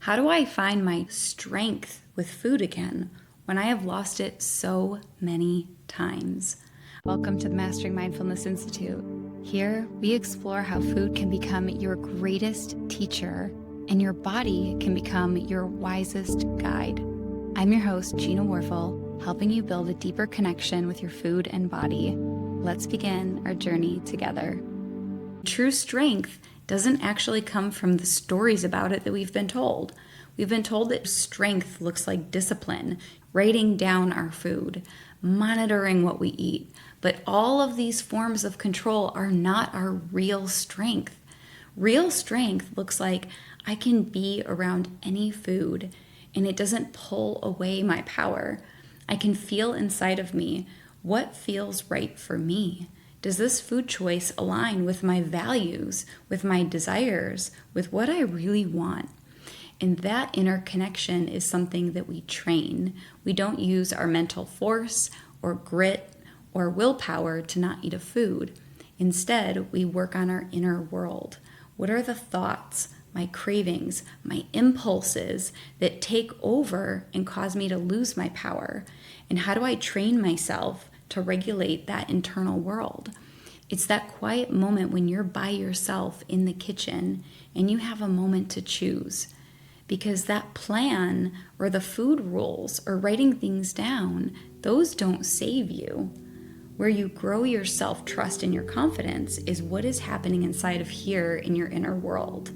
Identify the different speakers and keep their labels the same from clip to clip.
Speaker 1: How do I find my strength with food again when I have lost it so many times? Welcome to the Mastering Mindfulness Institute. Here, we explore how food can become your greatest teacher and your body can become your wisest guide. I'm your host, Gina Warfel, helping you build a deeper connection with your food and body. Let's begin our journey together. True strength doesn't actually come from the stories about it that we've been told. We've been told that strength looks like discipline, writing down our food, monitoring what we eat. But all of these forms of control are not our real strength. Real strength looks like I can be around any food and it doesn't pull away my power. I can feel inside of me what feels right for me. Does this food choice align with my values, with my desires, with what I really want? And that inner connection is something that we train. We don't use our mental force or grit or willpower to not eat a food. Instead, we work on our inner world. What are the thoughts, my cravings, my impulses that take over and cause me to lose my power? And how do I train myself to regulate that internal world? It's that quiet moment when you're by yourself in the kitchen and you have a moment to choose. Because that plan or the food rules or writing things down, those don't save you. Where you grow your self-trust and your confidence is what is happening inside of here in your inner world.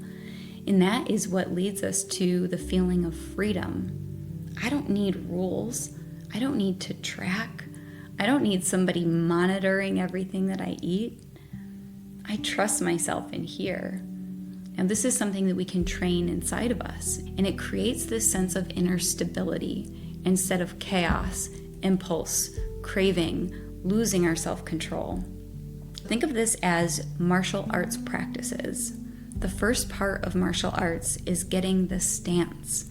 Speaker 1: And that is what leads us to the feeling of freedom. I don't need rules. I don't need to track. I don't need somebody monitoring everything that I eat. I trust myself in here. And this is something that we can train inside of us. And it creates this sense of inner stability instead of chaos, impulse, craving, losing our self-control. Think of this as martial arts practices. The first part of martial arts is getting the stance,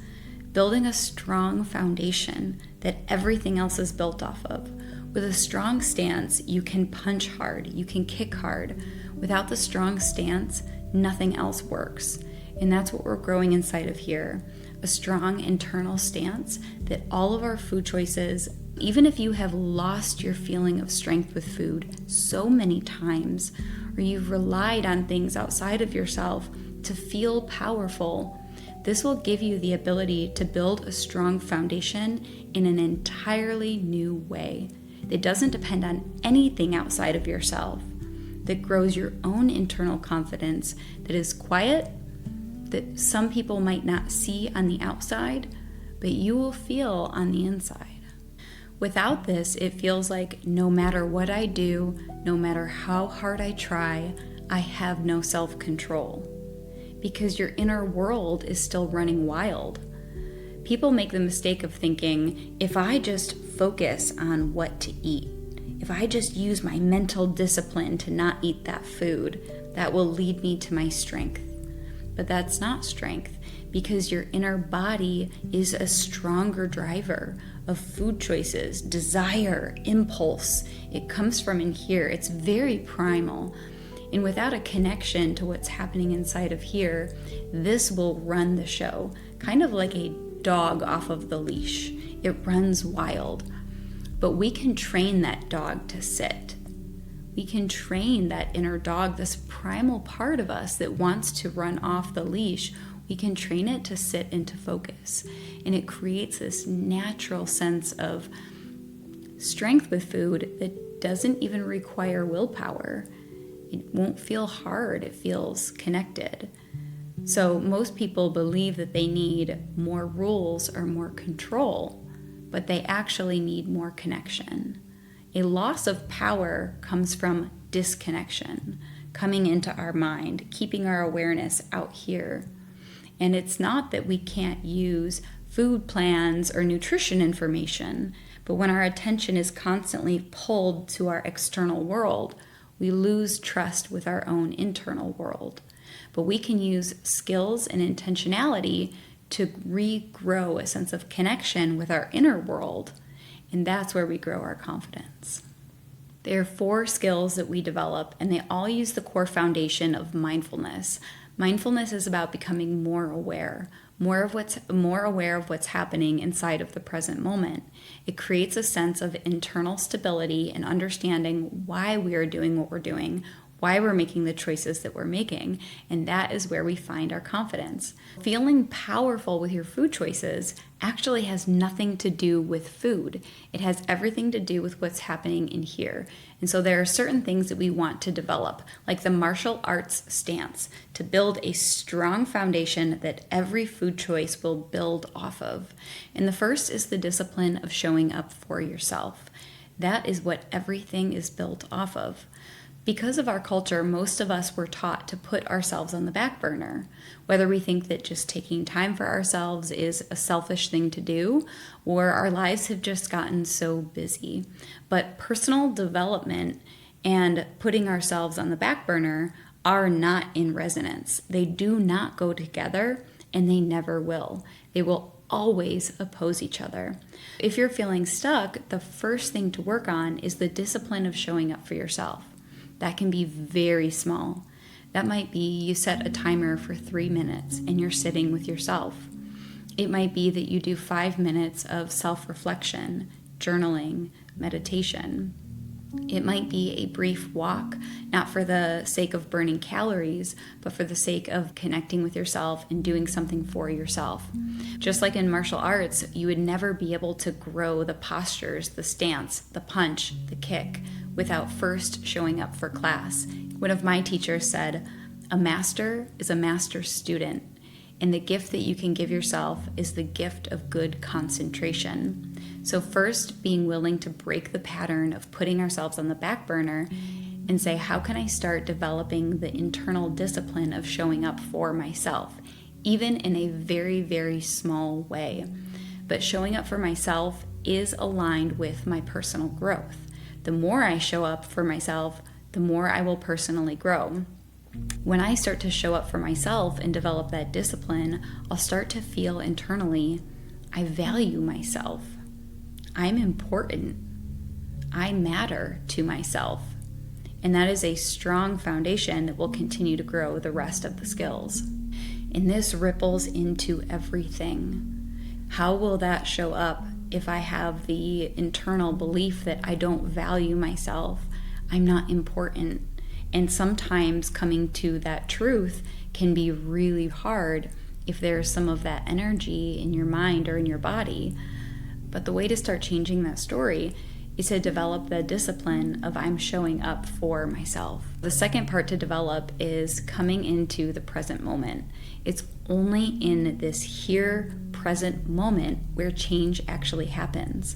Speaker 1: building a strong foundation that everything else is built off of. With a strong stance, you can punch hard, you can kick hard. Without the strong stance, nothing else works. And that's what we're growing inside of here. A strong internal stance that all of our food choices, even if you have lost your feeling of strength with food so many times, or you've relied on things outside of yourself to feel powerful, this will give you the ability to build a strong foundation in an entirely new way that doesn't depend on anything outside of yourself, that grows your own internal confidence, that is quiet, that some people might not see on the outside, but you will feel on the inside. Without this, it feels like no matter what I do, no matter how hard I try, I have no self-control, because your inner world is still running wild. People make the mistake of thinking, if I just focus on what to eat, if I just use my mental discipline to not eat that food, that will lead me to my strength. But that's not strength, because your inner body is a stronger driver of food choices, desire, impulse. It comes from in here. It's very primal. And without a connection to what's happening inside of here, this will run the show, kind of like a dog off of the leash. It runs wild. But we can train that dog to sit. We can train that inner dog, this primal part of us that wants to run off the leash. We can train it to sit and to focus. And it creates this natural sense of strength with food that doesn't even require willpower. It won't feel hard. It feels connected. So most people believe that they need more rules or more control, but they actually need more connection. A loss of power comes from disconnection, coming into our mind, keeping our awareness out here. And it's not that we can't use food plans or nutrition information, but when our attention is constantly pulled to our external world, we lose trust with our own internal world. But we can use skills and intentionality to regrow a sense of connection with our inner world, and that's where we grow our confidence. There are 4 skills that we develop, and they all use the core foundation of mindfulness. Mindfulness is about becoming more aware, more aware of what's happening inside of the present moment. It creates a sense of internal stability and understanding why we are doing what we're doing, why we're making the choices that we're making, and that is where we find our confidence. Feeling powerful with your food choices actually has nothing to do with food. It has everything to do with what's happening in here. And so there are certain things that we want to develop, like the martial arts stance, to build a strong foundation that every food choice will build off of. And the first is the discipline of showing up for yourself. That is what everything is built off of. Because of our culture, most of us were taught to put ourselves on the back burner, whether we think that just taking time for ourselves is a selfish thing to do, or our lives have just gotten so busy. But personal development and putting ourselves on the back burner are not in resonance. They do not go together, and they never will. They will always oppose each other. If you're feeling stuck, the first thing to work on is the discipline of showing up for yourself. That can be very small. That might be you set a timer for 3 minutes and you're sitting with yourself. It might be that you do 5 minutes of self-reflection, journaling, meditation. It might be a brief walk, not for the sake of burning calories, but for the sake of connecting with yourself and doing something for yourself. Just like in martial arts, you would never be able to grow the postures, the stance, the punch, the kick, without first showing up for class. One of my teachers said, "A master is a master student, and the gift that you can give yourself is the gift of good concentration." So first, being willing to break the pattern of putting ourselves on the back burner and say, how can I start developing the internal discipline of showing up for myself, even in a very, very small way. But showing up for myself is aligned with my personal growth. The more I show up for myself, the more I will personally grow. When I start to show up for myself and develop that discipline, I'll start to feel internally, I value myself. I'm important. I matter to myself. And that is a strong foundation that will continue to grow the rest of the skills. And this ripples into everything. How will that show up if I have the internal belief that I don't value myself? I'm not important. And sometimes coming to that truth can be really hard if there's some of that energy in your mind or in your body. But the way to start changing that story is to develop the discipline of I'm showing up for myself. The second part to develop is coming into the present moment. It's only in this here present moment where change actually happens.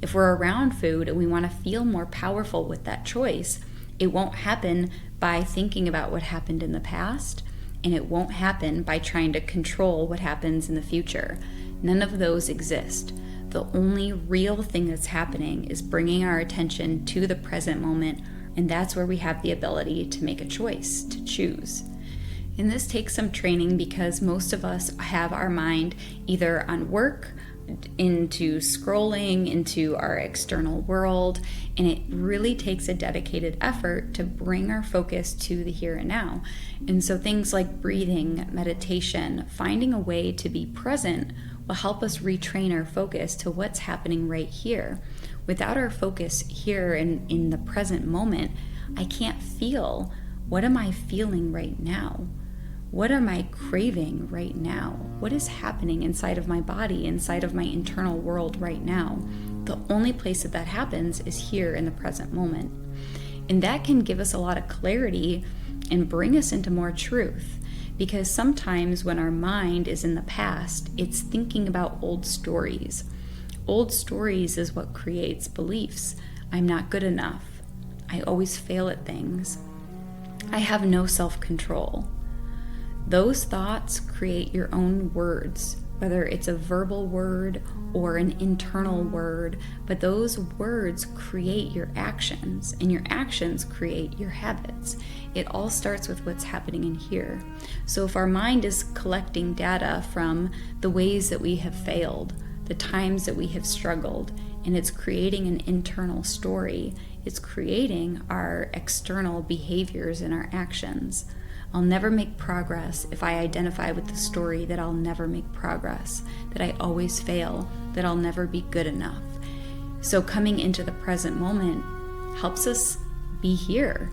Speaker 1: If we're around food and we want to feel more powerful with that choice, it won't happen by thinking about what happened in the past, and it won't happen by trying to control what happens in the future. None of those exist. The only real thing that's happening is bringing our attention to the present moment, and that's where we have the ability to make a choice, to choose. And this takes some training because most of us have our mind either on work, into scrolling, into our external world, and it really takes a dedicated effort to bring our focus to the here and now. And so things like breathing, meditation, finding a way to be present will help us retrain our focus to what's happening right here. Without our focus here and in the present moment, I can't feel, what am I feeling right now? What am I craving right now? What is happening inside of my body, inside of my internal world right now? The only place that happens is here in the present moment. And that can give us a lot of clarity and bring us into more truth. Because sometimes when our mind is in the past, it's thinking about old stories. Old stories is what creates beliefs. I'm not good enough. I always fail at things. I have no self-control. Those thoughts create your own words, whether it's a verbal word or an internal word, but those words create your actions, and your actions create your habits. It all starts with what's happening in here. So if our mind is collecting data from the ways that we have failed, the times that we have struggled, and it's creating an internal story, it's creating our external behaviors and our actions. I'll never make progress if I identify with the story that I'll never make progress, that I always fail, that I'll never be good enough. So coming into the present moment helps us be here,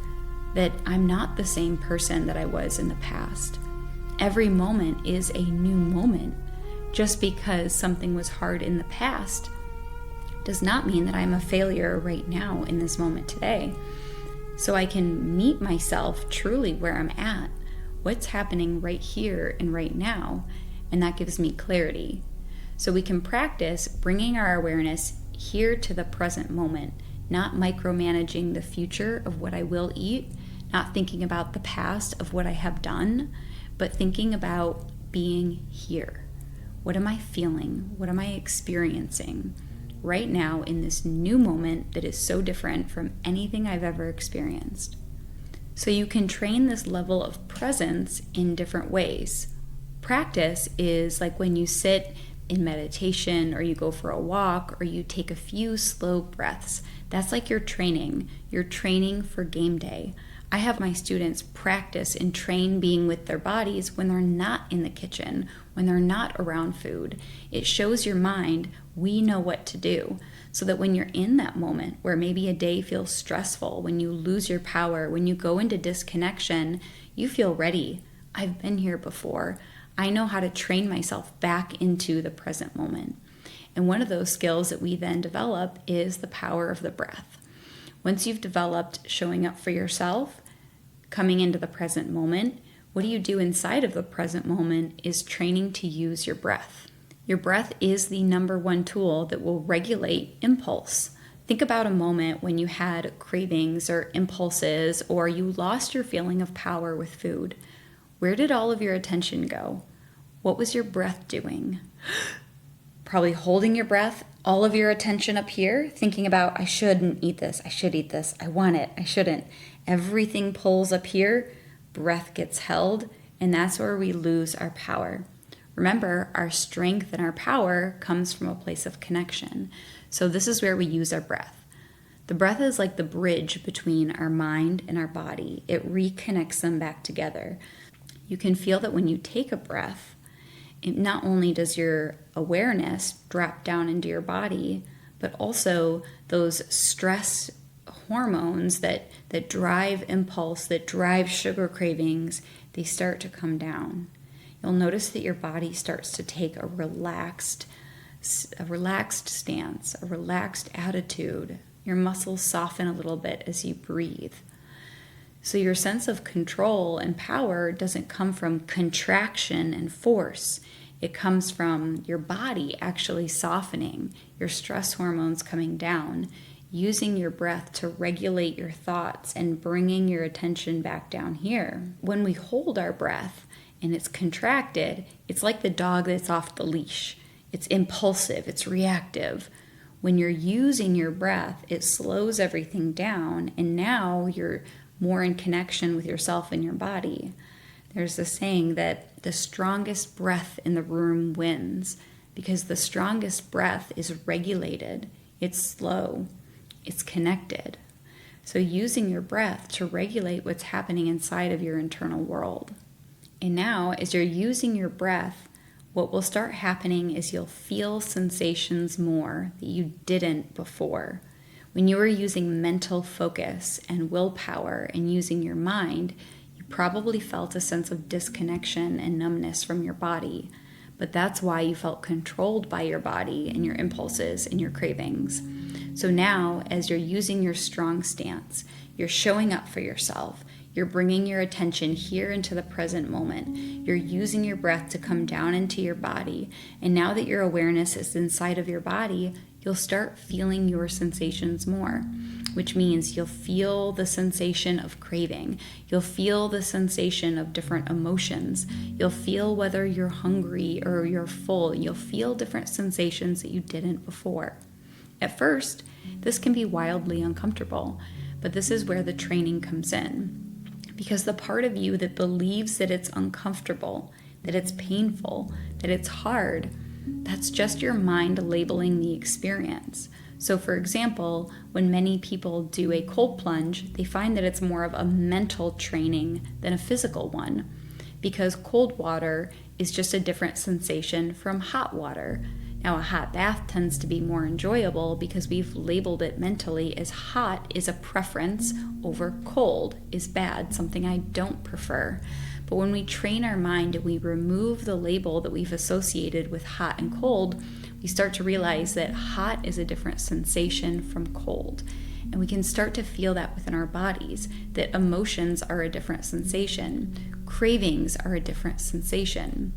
Speaker 1: that I'm not the same person that I was in the past. Every moment is a new moment. Just because something was hard in the past does not mean that I'm a failure right now in this moment today. So I can meet myself truly where I'm at, what's happening right here and right now, and that gives me clarity. So we can practice bringing our awareness here to the present moment, not micromanaging the future of what I will eat, not thinking about the past of what I have done, but thinking about being here. What am I feeling? What am I experiencing right now in this new moment that is so different from anything I've ever experienced? So you can train this level of presence in different ways. Practice is like when you sit in meditation or you go for a walk or you take a few slow breaths. That's like your training. You're training for game day. I have my students practice and train being with their bodies when they're not in the kitchen, when they're not around food. It shows your mind we know what to do, so that when you're in that moment where maybe a day feels stressful, when you lose your power, when you go into disconnection, you feel ready. I've been here before. I know how to train myself back into the present moment. And one of those skills that we then develop is the power of the breath. Once you've developed showing up for yourself, coming into the present moment, what do you do inside of the present moment is training to use your breath. Your breath is the number one tool that will regulate impulse. Think about a moment when you had cravings or impulses, or you lost your feeling of power with food. Where did all of your attention go? What was your breath doing? Probably holding your breath, all of your attention up here, thinking about, I shouldn't eat this, I should eat this, I want it, I shouldn't. Everything pulls up here, breath gets held, and that's where we lose our power. Remember, our strength and our power comes from a place of connection. So this is where we use our breath. The breath is like the bridge between our mind and our body. It reconnects them back together. You can feel that when you take a breath, not only does your awareness drop down into your body, but also those stress hormones that drive impulse, that drive sugar cravings, they start to come down. You'll notice that your body starts to take a relaxed stance, a relaxed attitude. Your muscles soften a little bit as you breathe. So your sense of control and power doesn't come from contraction and force. It comes from your body actually softening, your stress hormones coming down, using your breath to regulate your thoughts and bringing your attention back down here. When we hold our breath and it's contracted, it's like the dog that's off the leash. It's impulsive, it's reactive. When you're using your breath, it slows everything down, and now you're more in connection with yourself and your body. There's a saying that the strongest breath in the room wins, because the strongest breath is regulated, it's slow, it's connected. So using your breath to regulate what's happening inside of your internal world. And now, as you're using your breath, what will start happening is you'll feel sensations more that you didn't before. When you were using mental focus and willpower and using your mind, you probably felt a sense of disconnection and numbness from your body. But that's why you felt controlled by your body and your impulses and your cravings. So now, as you're using your strong stance, you're showing up for yourself. You're bringing your attention here into the present moment. You're using your breath to come down into your body. And now that your awareness is inside of your body, you'll start feeling your sensations more, which means you'll feel the sensation of craving. You'll feel the sensation of different emotions. You'll feel whether you're hungry or you're full. You'll feel different sensations that you didn't before. At first, this can be wildly uncomfortable, but this is where the training comes in. Because the part of you that believes that it's uncomfortable, that it's painful, that it's hard, that's just your mind labeling the experience. So for example, when many people do a cold plunge, they find that it's more of a mental training than a physical one, because cold water is just a different sensation from hot water. Now, a hot bath tends to be more enjoyable because we've labeled it mentally as hot is a preference over cold is bad, something I don't prefer. But when we train our mind and we remove the label that we've associated with hot and cold, we start to realize that hot is a different sensation from cold. And we can start to feel that within our bodies, that emotions are a different sensation, cravings are a different sensation.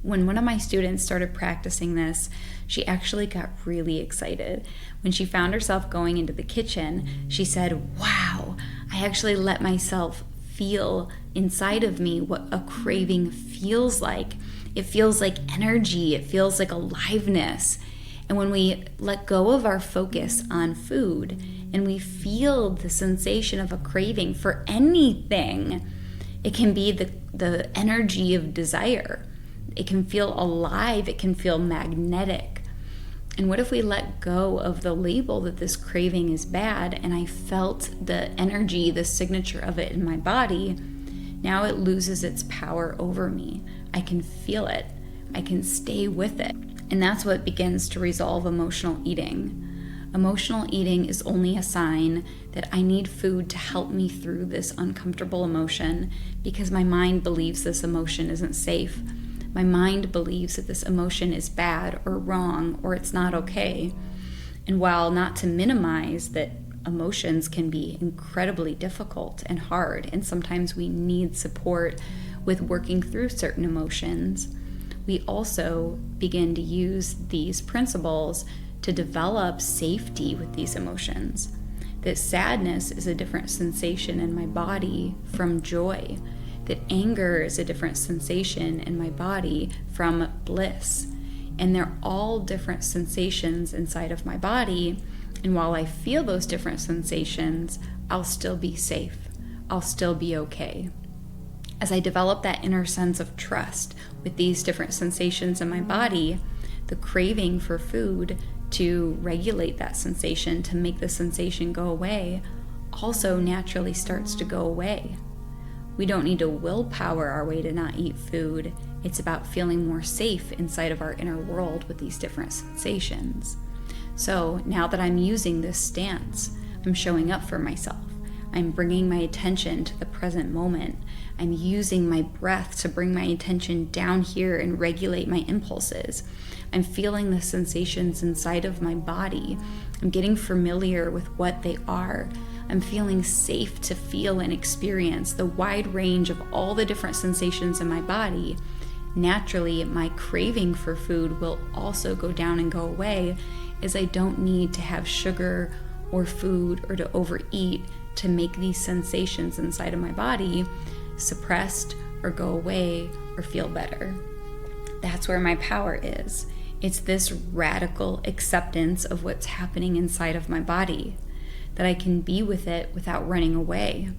Speaker 1: When one of my students started practicing this, she actually got really excited. When she found herself going into the kitchen, she said, "Wow, I actually let myself feel inside of me what a craving feels like. It feels like energy, it feels like aliveness." And when we let go of our focus on food and we feel the sensation of a craving for anything, it can be the energy of desire. It can feel alive, it can feel magnetic. And what if we let go of the label that this craving is bad and I felt the energy, the signature of it in my body? Now it loses its power over me. I can feel it. I can stay with it. And that's what begins to resolve emotional eating. Emotional eating is only a sign that I need food to help me through this uncomfortable emotion because my mind believes this emotion isn't safe. My mind believes that this emotion is bad or wrong or it's not okay. And while not to minimize that emotions can be incredibly difficult and hard, and sometimes we need support with working through certain emotions, we also begin to use these principles to develop safety with these emotions. That sadness is a different sensation in my body from joy. That anger is a different sensation in my body from bliss. And they're all different sensations inside of my body. And while I feel those different sensations, I'll still be safe. I'll still be okay. As I develop that inner sense of trust with these different sensations in my body, the craving for food to regulate that sensation, to make the sensation go away, also naturally starts to go away. We don't need to willpower our way to not eat food. It's about feeling more safe inside of our inner world with these different sensations. So now that I'm using this stance, I'm showing up for myself. I'm bringing my attention to the present moment. I'm using my breath to bring my attention down here and regulate my impulses. I'm feeling the sensations inside of my body. I'm getting familiar with what they are. I'm feeling safe to feel and experience the wide range of all the different sensations in my body. Naturally, my craving for food will also go down and go away, as I don't need to have sugar or food or to overeat to make these sensations inside of my body suppressed or go away or feel better. That's where my power is. It's this radical acceptance of what's happening inside of my body, that I can be with it without running away.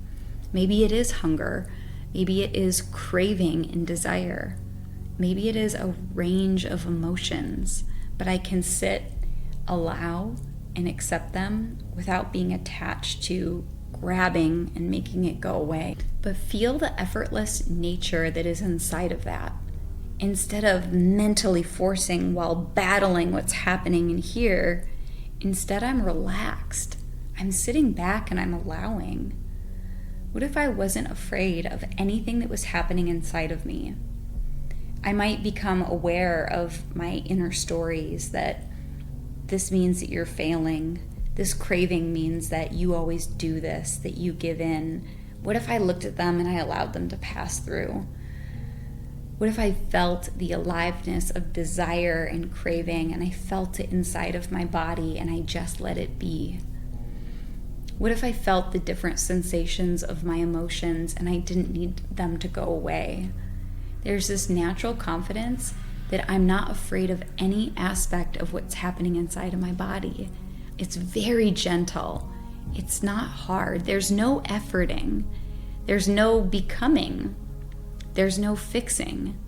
Speaker 1: Maybe it is hunger. Maybe it is craving and desire. Maybe it is a range of emotions, but I can sit, allow, and accept them without being attached to grabbing and making it go away. But feel the effortless nature that is inside of that. Instead of mentally forcing while battling what's happening in here, instead I'm relaxed. I'm sitting back and I'm allowing. What if I wasn't afraid of anything that was happening inside of me? I might become aware of my inner stories, that this means that you're failing. This craving means that you always do this, that you give in. What if I looked at them and I allowed them to pass through? What if I felt the aliveness of desire and craving and I felt it inside of my body and I just let it be? What if I felt the different sensations of my emotions and I didn't need them to go away? There's this natural confidence that I'm not afraid of any aspect of what's happening inside of my body. It's very gentle. It's not hard. There's no efforting. There's no becoming. There's no fixing.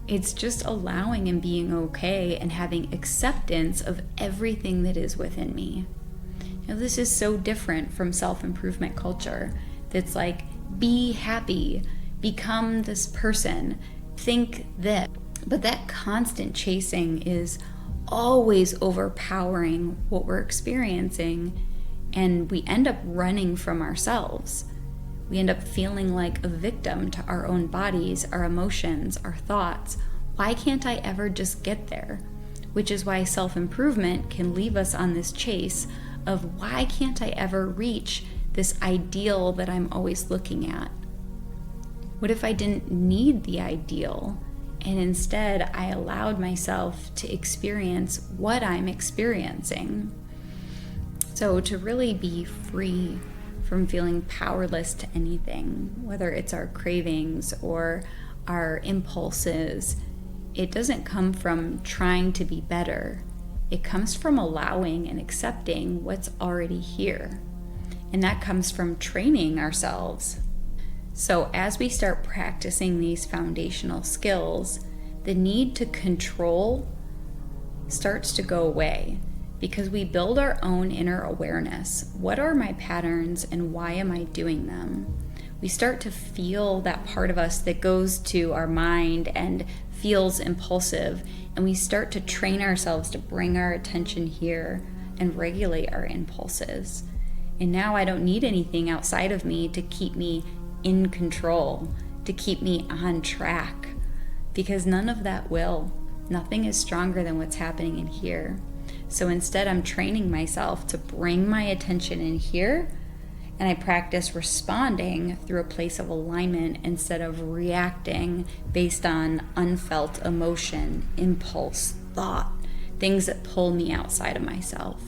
Speaker 1: It's just allowing and being okay and having acceptance of everything that is within me. Now, this is so different from self-improvement culture that's like, be happy, become this person, think this. But that constant chasing is always overpowering what we're experiencing, and we end up running from ourselves. We end up feeling like a victim to our own bodies, our emotions, our thoughts. Why can't I ever just get there? Which is why self-improvement can leave us on this chase of why can't I ever reach this ideal that I'm always looking at? What if I didn't need the ideal, and instead I allowed myself to experience what I'm experiencing? So to really be free from feeling powerless to anything, whether it's our cravings or our impulses, it doesn't come from trying to be better. It comes from allowing and accepting what's already here. And that comes from training ourselves. So as we start practicing these foundational skills, the need to control starts to go away because we build our own inner awareness. What are my patterns and why am I doing them? We start to feel that part of us that goes to our mind and feels impulsive, and we start to train ourselves to bring our attention here and regulate our impulses. And now I don't need anything outside of me to keep me in control, to keep me on track, because none of that will. Nothing is stronger than what's happening in here. So instead, I'm training myself to bring my attention in here, and I practice responding through a place of alignment instead of reacting based on unfelt emotion, impulse, thought, things that pull me outside of myself.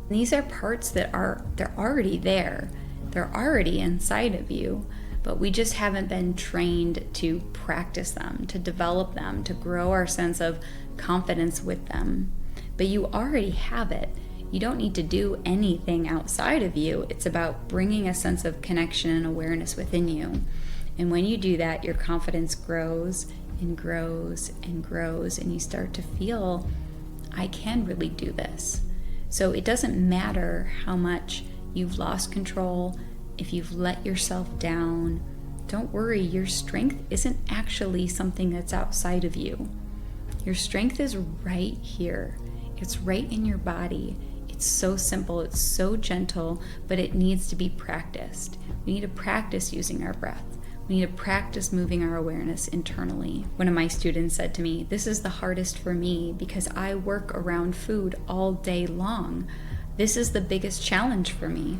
Speaker 1: And these are parts that they're already there. They're already inside of you, but we just haven't been trained to practice them, to develop them, to grow our sense of confidence with them. But you already have it. You don't need to do anything outside of you. It's about bringing a sense of connection and awareness within you. And when you do that, your confidence grows and grows and grows, and you start to feel, I can really do this. So it doesn't matter how much you've lost control, if you've let yourself down. Don't worry, your strength isn't actually something that's outside of you. Your strength is right here. It's right in your body. It's so simple, it's so gentle, but it needs to be practiced. We need to practice using our breath. We need to practice moving our awareness internally. One of my students said to me, this is the hardest for me because I work around food all day long. This is the biggest challenge for me.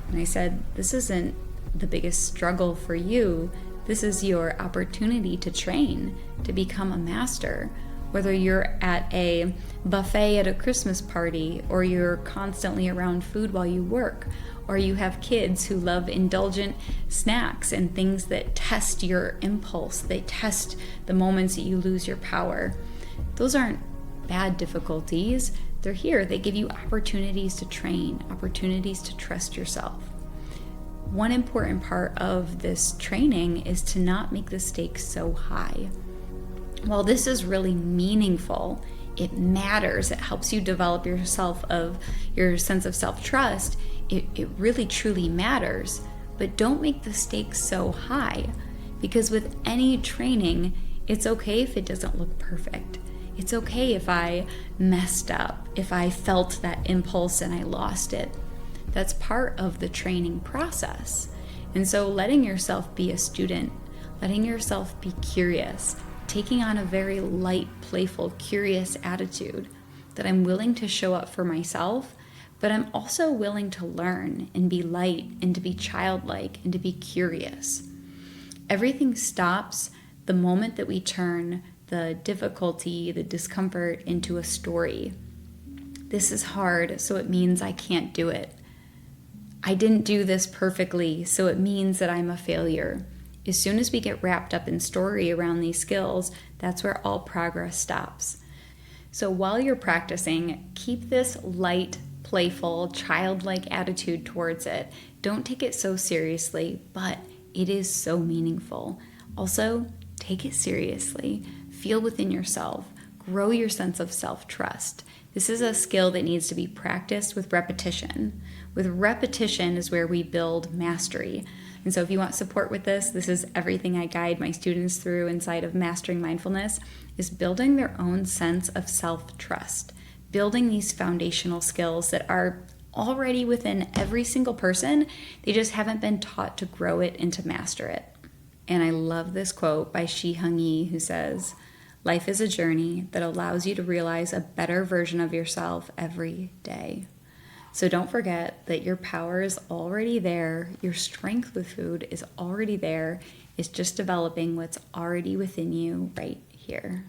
Speaker 1: And I said, this isn't the biggest struggle for you. This is your opportunity to train, to become a master. Whether you're at a buffet at a Christmas party, or you're constantly around food while you work, or you have kids who love indulgent snacks and things that test your impulse, they test the moments that you lose your power. Those aren't bad difficulties. They're here. They give you opportunities to train, opportunities to trust yourself. One important part of this training is to not make the stakes so high. While this is really meaningful, it matters. It helps you develop your sense of self-trust. It really truly matters. But don't make the stakes so high, because with any training, it's okay if it doesn't look perfect. It's okay if I messed up, if I felt that impulse and I lost it. That's part of the training process. And so letting yourself be a student, letting yourself be curious, taking on a very light, playful, curious attitude that I'm willing to show up for myself, but I'm also willing to learn and be light and to be childlike and to be curious. Everything stops the moment that we turn the difficulty, the discomfort into a story. This is hard, so it means I can't do it. I didn't do this perfectly, so it means that I'm a failure. As soon as we get wrapped up in story around these skills, that's where all progress stops. So while you're practicing, keep this light, playful, childlike attitude towards it. Don't take it so seriously, but it is so meaningful. Also, take it seriously. feel within yourself, grow your sense of self-trust. This is a skill that needs to be practiced with repetition. With repetition is where we build mastery. And so if you want support with this, this is everything I guide my students through inside of Mastering Mindfulness, is building their own sense of self-trust, building these foundational skills that are already within every single person. They just haven't been taught to grow it and to master it. And I love this quote by Shi-Hung Yi, who says, "Life is a journey that allows you to realize a better version of yourself every day." So don't forget that your power is already there. Your strength with food is already there. It's just developing what's already within you right here.